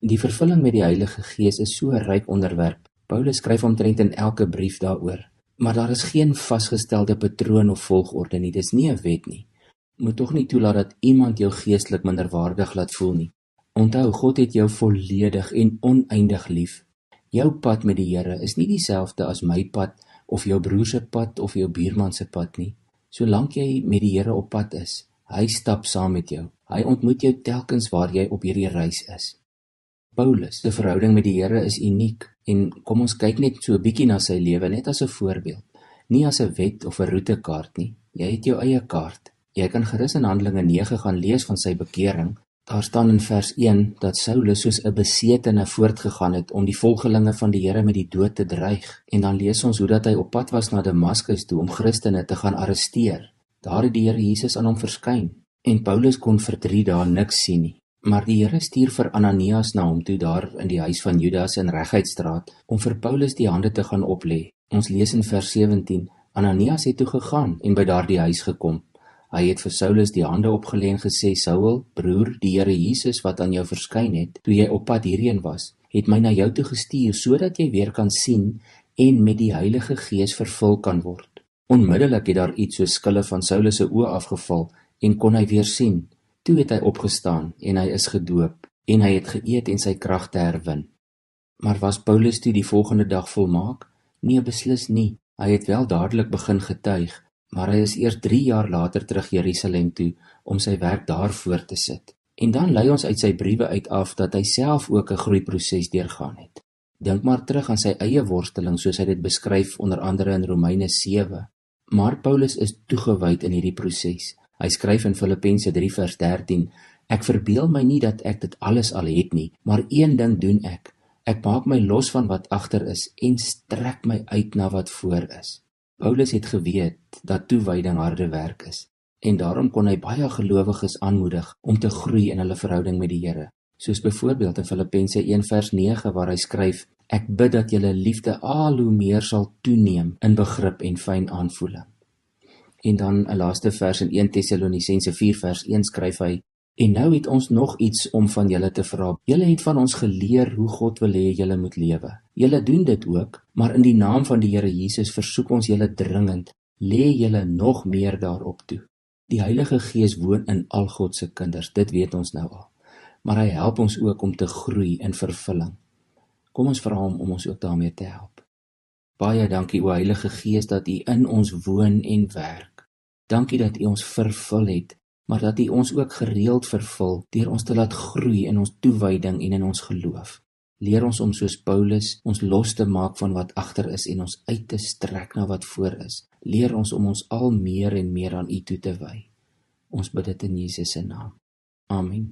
Die vervulling met die Heilige Gees is so 'n ryk onderwerp. Paulus skryf omtrent in elke brief daaroor. Maar daar is geen vasgestelde patroon of volgorde nie, dis nie 'n wet nie. Moet tog nie toelaat dat iemand jou geestelik minderwaardig laat voel nie. Onthou, God het jou volledig en oneindig lief. Jou pad met die Here is nie dieselfde as my pad of jou broer se pad of jou buurman se pad nie. Solank jy met die Here op pad is, hy stap saam met jou. Hy ontmoet jou telkens waar jy op hierdie reis is. Paulus, se verhouding met die Here is uniek en kom ons kyk net so 'n bietjie na sy lewe net as 'n voorbeeld, nie as 'n wet of 'n roetekaart nie. Jy het jou eie kaart. Jy kan gerus in Handelinge 9 gaan lees van sy bekering. Daar staan in vers 1 dat Saulus soos 'n besetene voortgegaan het om die volgelinge van die Here met die dood te dreig. En dan lees ons hoe dat hy op pad was na Damaskus toe om Christene te gaan arresteer. Daar het die Here Jesus aan hom verskyn en Paulus kon vir 3 dae niks sien nie. Maar die Here stuur vir Ananias na hom toe daar in die huis van Judas in Reguitstraat om vir Paulus die hande te gaan oplê. Ons lees in vers 17, Ananias het toe gegaan en by daardie huis gekom. Hy het vir Saulus die hande opgelê en gesê, Saul, broer, die Here Jesus wat aan jou verskyn het, toe jy op pad hierheen was, het my na jou toe gestuur, sodat jy weer kan sien en met die Heilige Gees vervul kan word. Onmiddellik het daar iets soos skille van Saulus se oë afgeval en kon hy weer sien. Toe het hy opgestaan en hy is gedoop en hy het geëet en sy krag te herwin. Maar was Paulus toe die volgende dag volmaak? Nee, beslis nie. Hy het wel dadelik begin getuig, maar hy is eers 3 jaar later terug Jerusalem toe om sy werk daar voort te sit. En dan lei ons uit sy briewe uit af dat hy self ook 'n groeiproses deurgaan het. Dink maar terug aan sy eie worsteling soos hy dit beskryf onder andere in Romeine 7. Maar Paulus is toegewyd in hierdie proses. Hy skryf in Filippense 3 vers 13, Ek verbeel my nie dat ek dit alles al het nie, maar een ding doen ek. Ek maak my los van wat agter is en strek my uit na wat voor is. Paulus het geweet dat toewyding harde werk is en daarom kon hy baie gelowiges aanmoedig om te groei in hulle verhouding met die Here. Soos byvoorbeeld in Filippense 1 vers 9 waar hy skryf, Ek bid dat julle liefde al hoe meer sal toeneem in begrip en fyn aanvoeling. En dan 'n laaste vers in 1 Tessalonisense 4 vers 1 skryf hy, En nou het ons nog iets om van julle te vra. Julle het van ons geleer hoe God wil hê julle moet lewe. Julle doen dit ook, maar in die naam van die Here Jesus versoek ons julle dringend, lê julle nog meer daarop toe. Die Heilige Gees woon in al God se kinders, dit weet ons nou al. Maar hy help ons ook om te groei in vervulling. Kom ons vra hom om ons ook daarmee te help. Baie dankie, o Heilige Gees, dat U in ons woon en werk. Dankie dat U ons vervul het, maar dat U ons ook gereeld vervul deur ons te laat groei in ons toewyding en in ons geloof. Leer ons om soos Paulus ons los te maak van wat agter is en ons uit te strek na wat voor is. Leer ons om ons al meer en meer aan U toe te wy. Ons bid dit in Jesus se naam. Amen.